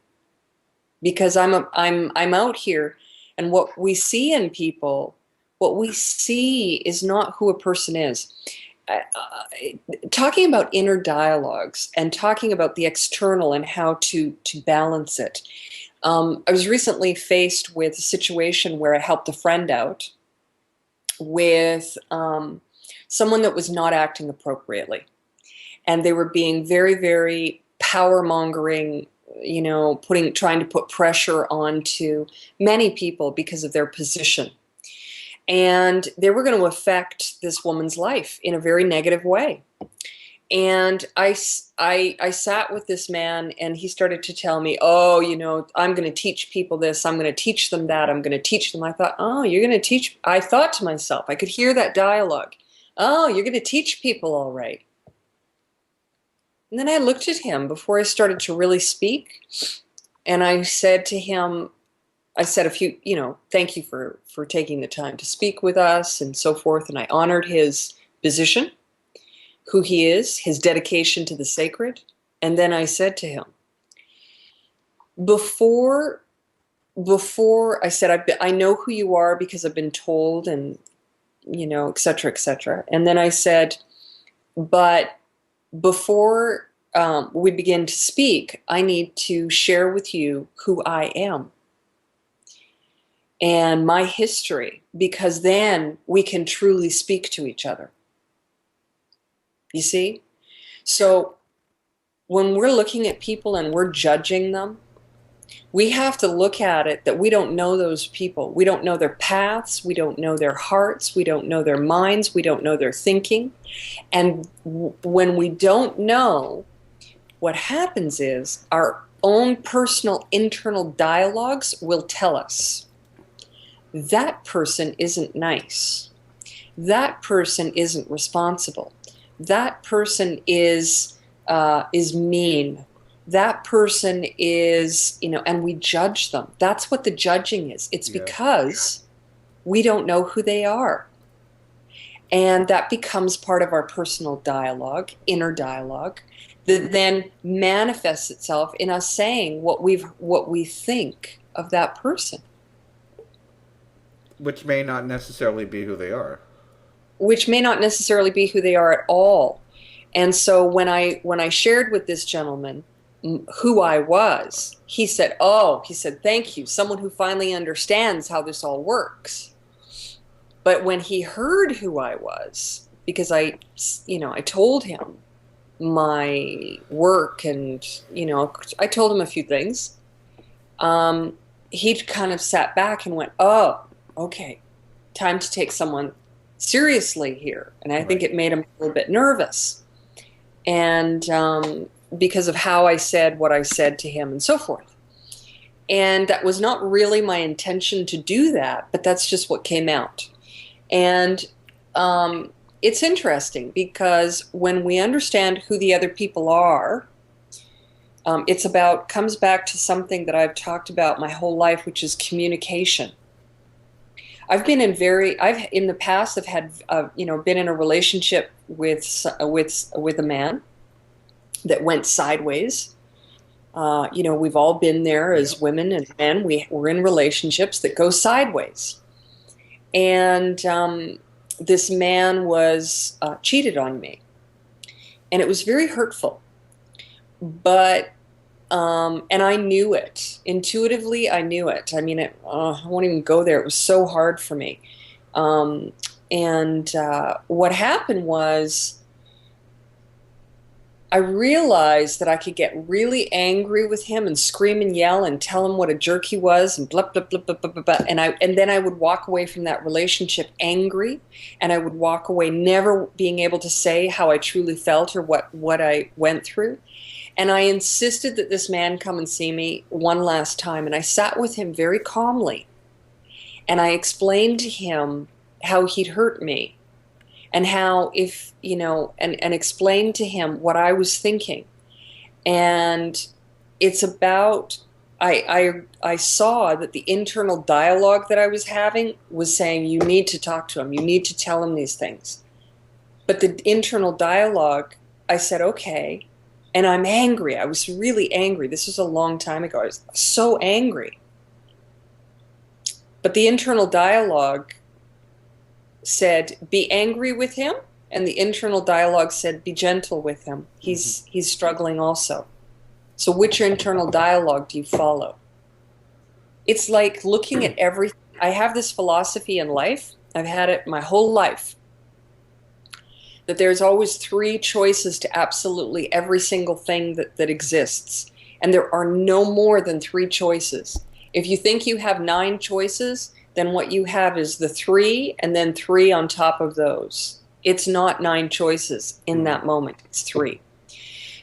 B: Because I'm out here, and what we see in people, what we see is not who a person is. Talking about inner dialogues and talking about the external and how to balance it. I was recently faced with a situation where I helped a friend out with someone that was not acting appropriately. And they were being very, very power mongering, trying to put pressure onto many people because of their position. And they were going to affect this woman's life in a very negative way. And I sat with this man, and he started to tell me, oh, I'm going to teach people this. I'm going to teach them that. I'm going to teach them. I thought, oh, you're going to teach. I thought to myself, I could hear that dialogue. Oh, you're going to teach people, all right. And then I looked at him before I started to really speak. And I said to him, I said a few, thank you for taking the time to speak with us and so forth. And I honored his position, who he is, his dedication to the sacred. And then I said to him, before I said, I know who you are because I've been told, and, et cetera, et cetera. And then I said, but before we begin to speak, I need to share with you who I am and my history, because then we can truly speak to each other. You see? So when we're looking at people and we're judging them, we have to look at it that we don't know those people. We don't know their paths. We don't know their hearts. We don't know their minds. We don't know their thinking. And when we don't know, what happens is our own personal internal dialogues will tell us that person isn't nice. That person isn't responsible. That person is mean. that person is, and we judge them. That's what the judging is. It's
A: Yeah.
B: because we don't know who they are. And that becomes part of our personal dialogue, inner dialogue, that then manifests itself in us saying what we think of that person,
A: Which may not necessarily be who they are.
B: which may not necessarily be who they are at all. And so when I shared with this gentleman who I was, he said, "Oh," he said, "thank you, someone who finally understands how this all works." But when he heard who I was, because I told him my work, and I told him a few things, he kind of sat back and went, "Oh, okay, time to take someone seriously here." And I think
A: Right.
B: it made him a little bit nervous, and because of how I said what I said to him and so forth. And that was not really my intention to do that, but that's just what came out. And it's interesting because when we understand who the other people are, comes back to something that I've talked about my whole life, which is communication. I've in the past, I've had, been in a relationship with a man that went sideways. We've all been there
A: Yeah.
B: as women and men. We're in relationships that go sideways. And this man was cheated on me. And it was very hurtful. But, and I knew it. Intuitively, I knew it. I mean, I won't even go there. It was so hard for me. And what happened was, I realized that I could get really angry with him and scream and yell and tell him what a jerk he was and blah, blah, blah, blah, blah, blah, blah. And then I would walk away from that relationship angry, and I would walk away never being able to say how I truly felt or what I went through. And I insisted that this man come and see me one last time. And I sat with him very calmly, and I explained to him how he'd hurt me, and how and explain to him what I was thinking. And it's about, I saw that the internal dialogue that I was having was saying, you need to talk to him, you need to tell him these things. But the internal dialogue, I said, okay. And I'm angry. I was really angry. This was a long time ago. I was so angry. But the internal dialogue said, be angry with him, and the internal dialogue said, be gentle with him. He's struggling also. So which internal dialogue do you follow? It's like looking at everything. I have this philosophy in life. I've had it my whole life, that there's always three choices to absolutely every single thing that exists. And there are no more than three choices. If you think you have 9 choices, then what you have is the 3 and then 3 on top of those. It's not 9 choices in that moment. It's 3.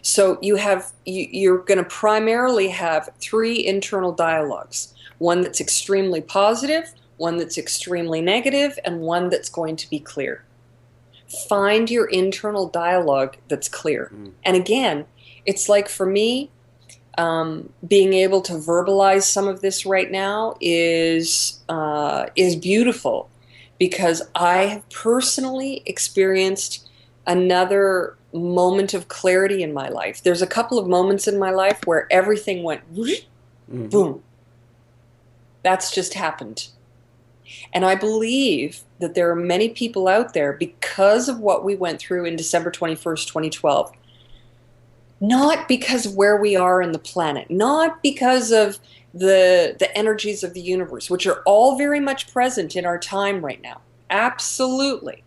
B: So you're going to primarily have 3 internal dialogues. One that's extremely positive, one that's extremely negative, and one that's going to be clear. Find your internal dialogue that's clear. And again, it's like for me, being able to verbalize some of this right now is beautiful, because I have personally experienced another moment of clarity in my life. There's a couple of moments in my life where everything went whoosh, boom. That's just happened. And I believe that there are many people out there, because of what we went through in December 21st, 2012, not because of where we are in the planet, not because of the energies of the universe, which are all very much present in our time right now. Absolutely.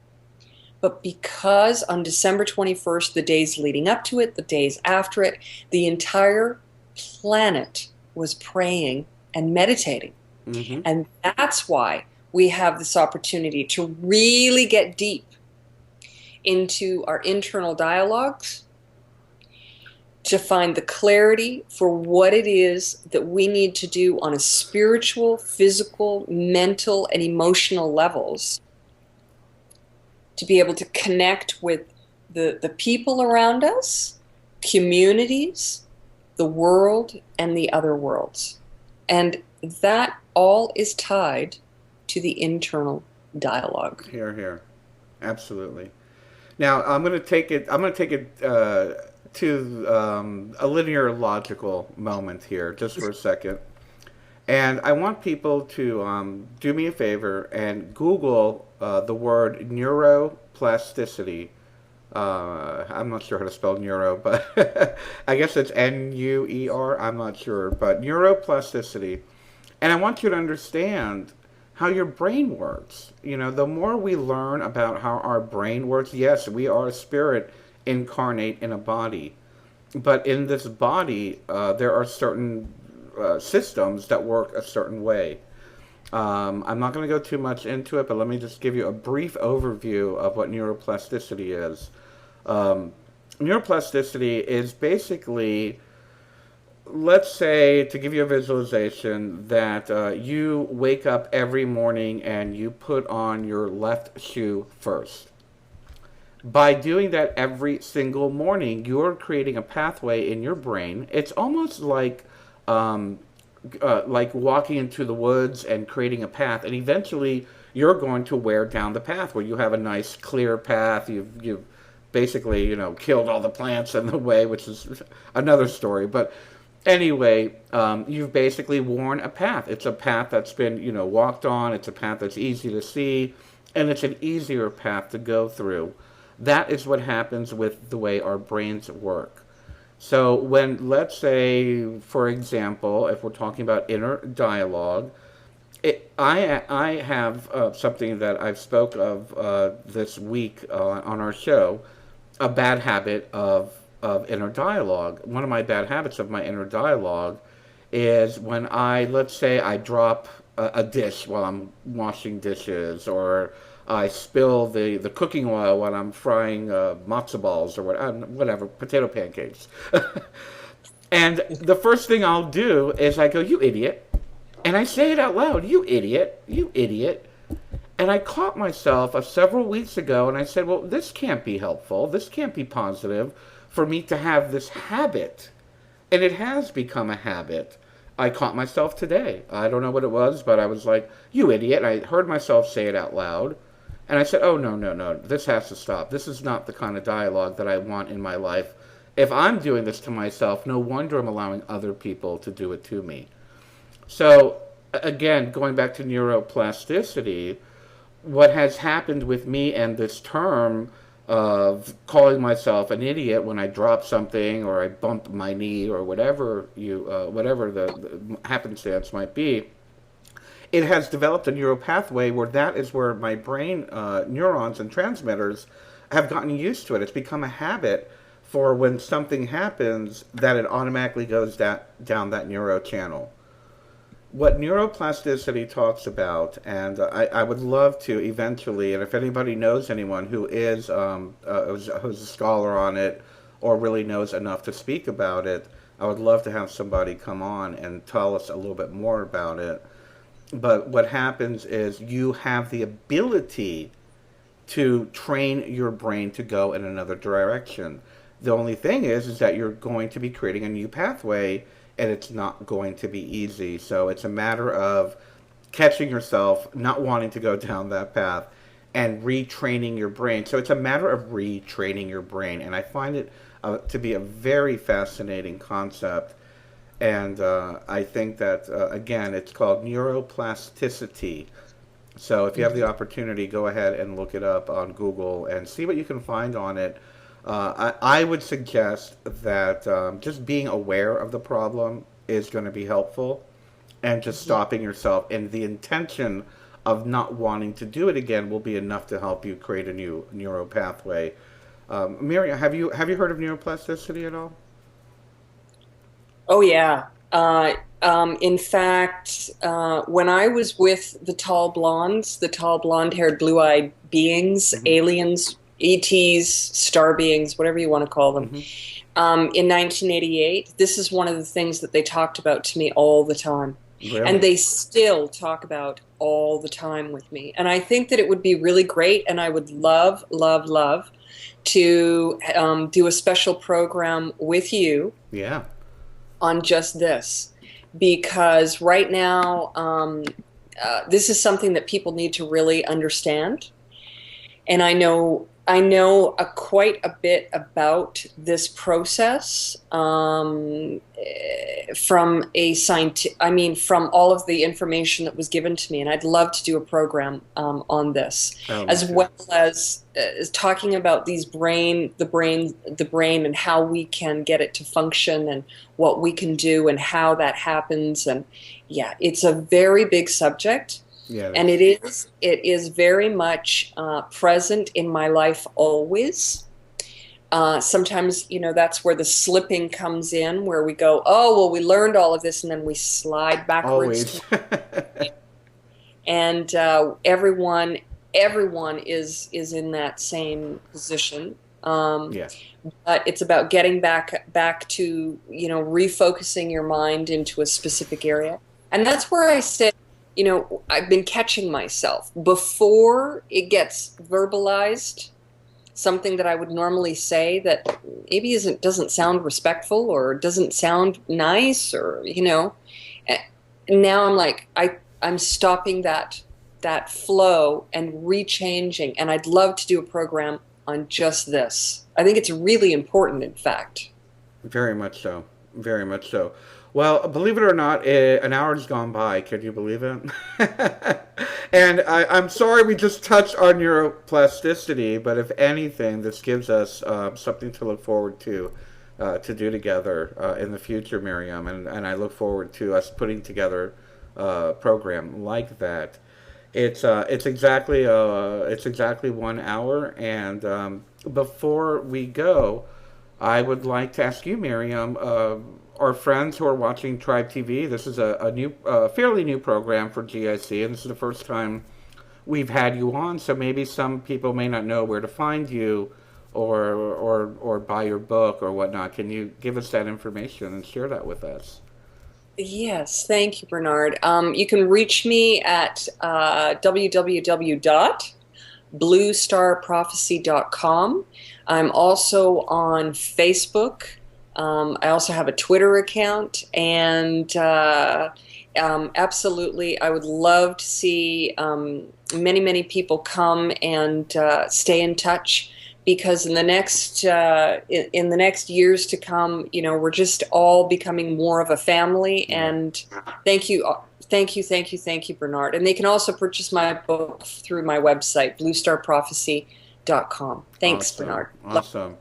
B: But because on December 21st, the days leading up to it, the days after it, the entire planet was praying and meditating. And that's why we have this opportunity to really get deep into our internal dialogues, to find the clarity for what it is that we need to do on a spiritual, physical, mental, and emotional levels, to be able to connect with the people around us, communities, the world and the other worlds. And that all is tied to the internal dialogue.
A: Here, here. Absolutely. Now I'm going to take it. I'm going to take it to a linear logical moment here, just for a second. And I want people to do me a favor and Google the word neuroplasticity. I'm not sure how to spell neuro, but I guess it's N-U-E-R. I'm not sure, but neuroplasticity. And I want you to understand how your brain works. You know, the more we learn about how our brain works, yes, we are a spirit incarnate in a body. But in this body, there are certain systems that work a certain way. I'm not going to go too much into it, but let me just give you a brief overview of what neuroplasticity is. Neuroplasticity is basically, let's say, to give you a visualization, that you wake up every morning and you put on your left shoe first. By doing that every single morning, you're creating a pathway in your brain. It's almost like walking into the woods and creating a path, and eventually you're going to wear down the path where you have a nice clear path. You've basically, you know, killed all the plants in the way, which is another story. But anyway, you've basically worn a path. It's a path that's been, you know, walked on. It's a path that's easy to see, and it's an easier path to go through. That is what happens with the way our brains work. So when, let's say, for example, if we're talking about inner dialogue, I have something that I've spoke of this week on our show, a bad habit of inner dialogue. One of my bad habits of my inner dialogue is when let's say I drop a dish while I'm washing dishes, or I spill the cooking oil when I'm frying matzo balls or whatever, potato pancakes. And the first thing I'll do is I go, "You idiot." And I say it out loud, "You idiot, you idiot." And I caught myself several weeks ago and I said, well, this can't be helpful. This can't be positive for me to have this habit. And it has become a habit. I caught myself today. I don't know what it was, but I was like, "You idiot." I heard myself say it out loud. And I said, oh, no, no, no, this has to stop. This is not the kind of dialogue that I want in my life. If I'm doing this to myself, no wonder I'm allowing other people to do it to me. So, again, going back to neuroplasticity, what has happened with me and this term of calling myself an idiot when I drop something or I bump my knee or whatever whatever the happenstance might be, it has developed a neural pathway where that is where my brain neurons and transmitters have gotten used to it. It's become a habit for when something happens that it automatically goes down that neuro channel. What neuroplasticity talks about, and I would love to eventually, and if anybody knows anyone who's a scholar on it or really knows enough to speak about it, I would love to have somebody come on and tell us a little bit more about it. But what happens is you have the ability to train your brain to go in another direction. The only thing is that you're going to be creating a new pathway, and it's not going to be easy. So it's a matter of catching yourself, not wanting to go down that path, and retraining your brain. So it's a matter of retraining your brain, and I find it to be a very fascinating concept. And I think that, again, it's called neuroplasticity. So if you have the opportunity, go ahead and look it up on Google and see what you can find on it. I would suggest that just being aware of the problem is going to be helpful, and just stopping yourself and the intention of not wanting to do it again will be enough to help you create a new neural pathway. Miriam, have you heard of neuroplasticity at all?
B: Oh, yeah. In fact, when I was with the tall blondes, the tall blonde-haired, blue-eyed beings, aliens, ETs, star beings, whatever you want to call them, in 1988, this is one of the things that they talked about to me all the time.
A: Really?
B: And they still talk about all the time with me. And I think that it would be really great, and I would love, love, love to do a special program with you.
A: Yeah.
B: on just this, because right now, this is something that people need to really understand. And I know quite a bit about this process, from a scientific, I mean, from all of the information that was given to me, and I'd love to do a program on this,
A: Oh, me
B: as
A: too.
B: well as talking about the brain, and how we can get it to function, and what we can do, and how that happens, and yeah, it's a very big subject.
A: Yeah,
B: And
A: that's
B: it is very much present in my life always. Sometimes, that's where the slipping comes in, where we go, oh, well, we learned all of this, and then we slide backwards.
A: always.
B: And everyone is in that same position.
A: Yeah.
B: But it's about getting back to, refocusing your mind into a specific area. And that's where I said, I've been catching myself before it gets verbalized, something that I would normally say that maybe isn't doesn't sound respectful, or doesn't sound nice, or eh, now I'm like, I'm stopping that flow and rechanging, and I'd love to do a program on just this. I think it's really important, in fact.
A: Very much so. Very much so. Well, believe it or not, an hour's gone by. Can you believe it? And I'm sorry we just touched on neuroplasticity, but if anything, this gives us something to look forward to do together in the future, Miriam. And I look forward to us putting together a program like that. It's exactly 1 hour, and before we go, I would like to ask you, Miriam, our friends who are watching Tribe TV. This is a new, fairly new program for GIC, and this is the first time we've had you on. So maybe some people may not know where to find you, or buy your book or whatnot. Can you give us that information and share that with us?
B: Yes, thank you, Bernard. You can reach me at www.bluestarprophecy.com. I'm also on Facebook. I also have a Twitter account, and absolutely, I would love to see many, many people come and stay in touch, because in the next years to come, we're just all becoming more of a family.
A: Yeah.
B: And thank you, thank you, Bernard. And they can also purchase my book through my website, bluestarprophecy.com. Thanks,
A: Awesome.
B: Bernard.
A: Awesome.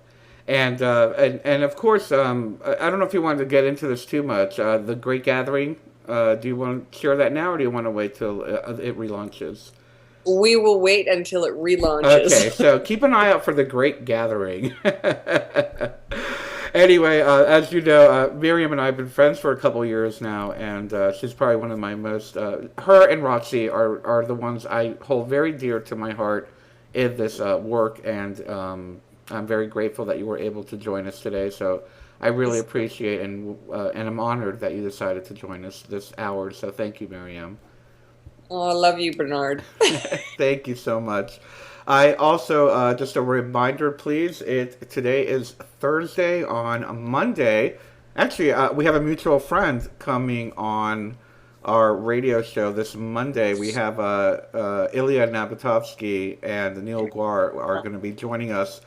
A: And of course, I don't know if you wanted to get into this too much. The Great Gathering. Do you want to share that now, or do you want to wait till it relaunches?
B: We will wait until it
A: Okay,
B: relaunches.
A: so keep an eye out for the Great Gathering. Anyway, as you know, Miriam and I have been friends for a couple years now, and she's probably one of my most. Her and Roxy are the ones I hold very dear to my heart in this work, and I'm very grateful that you were able to join us today. So I really appreciate and I'm honored that you decided to join us this hour. So thank you, Miriam.
B: Oh, I love you, Bernard.
A: Thank you so much. I also just a reminder, please. Today is Thursday. On Monday, actually, we have a mutual friend coming on our radio show this Monday. We have Ilya Nabotovsky and Neil Guar are going to be joining us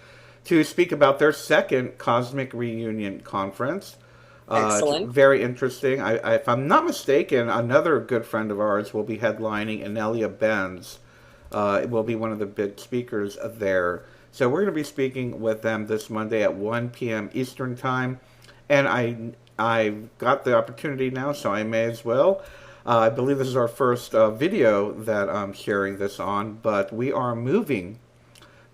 A: to speak about their second Cosmic Reunion Conference. It's
B: Excellent.
A: very interesting. If I'm not mistaken, another good friend of ours will be headlining, Anelia Benz. It will be one of the big speakers there. So we're going to be speaking with them this Monday at 1 p.m. Eastern Time. And I've got the opportunity now, so I may as well. I believe this is our first video that I'm sharing this on, but we are moving.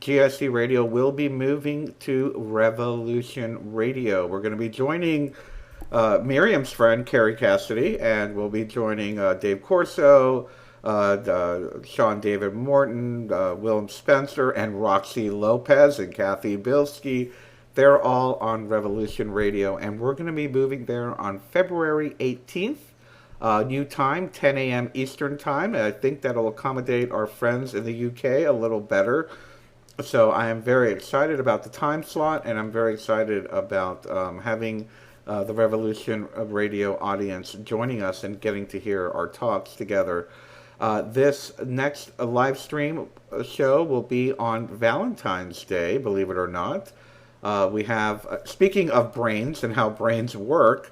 A: GIC Radio will be moving to Revolution Radio. We're going to be joining Miriam's friend, Carrie Cassidy, and we'll be joining Dave Corso, Sean David Morton, Willem Spencer, and Roxy Lopez and Kathy Bilski. They're all on Revolution Radio, and we're going to be moving there on February 18th. New time, 10 a.m. Eastern Time. And I think that'll accommodate our friends in the UK a little better. So I am very excited about the time slot, and I'm very excited about having the Revolution Radio audience joining us and getting to hear our talks together. This next live stream show will be on Valentine's Day, believe it or not. We have, speaking of brains and how brains work,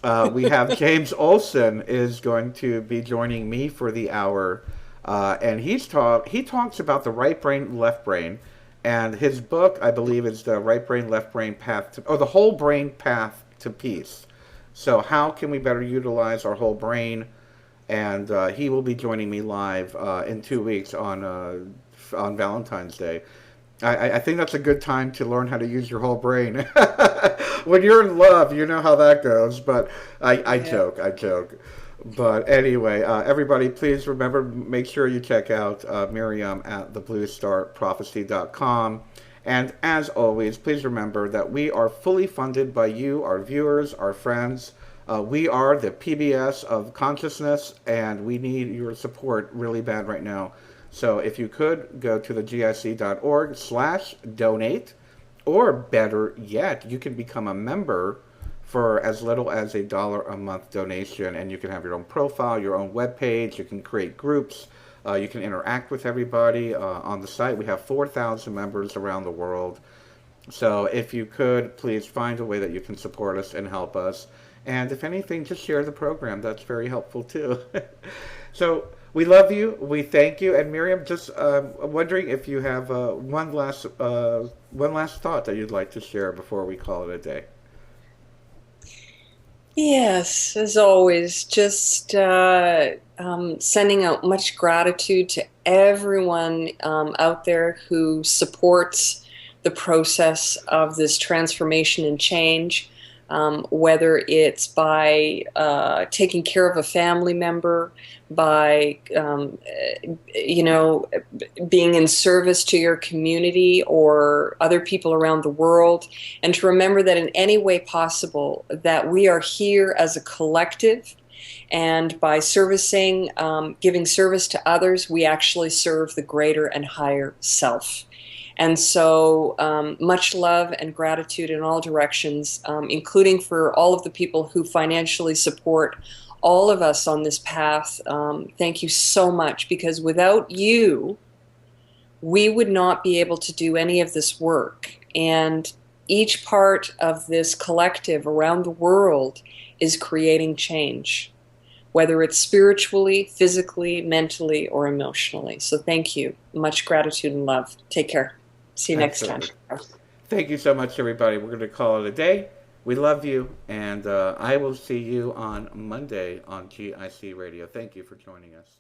A: we have James Olson is going to be joining me for the hour, and he talks about the right brain, left brain, and his book, I believe, is the right brain, left brain path to, or the whole brain path to peace. So how can we better utilize our whole brain? And he will be joining me live in 2 weeks on Valentine's Day. I think that's a good time to learn how to use your whole brain. When you're in love, you know how that goes. But I
B: Yeah.
A: joke, I joke. But anyway, everybody, please remember, make sure you check out Miriam at thebluestarprophecy.com. And as always, please remember that we are fully funded by you, our viewers, our friends. We are the PBS of consciousness, and we need your support really bad right now. So if you could, go to the gic.org/donate, or better yet, you can become a member for as little as $1 a month donation, and you can have your own profile, your own web page. You can create groups. You can interact with everybody on the site. We have 4,000 members around the world. So if you could, please find a way that you can support us and help us. And if anything, just share the program. That's very helpful too. So we love you. We thank you. And Miriam, just wondering if you have one last thought that you'd like to share before we call it a day.
B: Yes, as always, just sending out much gratitude to everyone out there who supports the process of this transformation and change, whether it's by taking care of a family member, by being in service to your community or other people around the world, and to remember that in any way possible that we are here as a collective, and by servicing, giving service to others, we actually serve the greater and higher self. And so much love and gratitude in all directions, including for all of the people who financially support all of us on this path. Thank you so much, because without you, we would not be able to do any of this work. And each part of this collective around the world is creating change, whether it's spiritually, physically, mentally, or emotionally. So thank you. Much gratitude and love. Take care. See you next time.
A: Absolutely. Thank you so much, everybody. We're going to call it a day. We love you, and I will see you on Monday on GIC Radio. Thank you for joining us.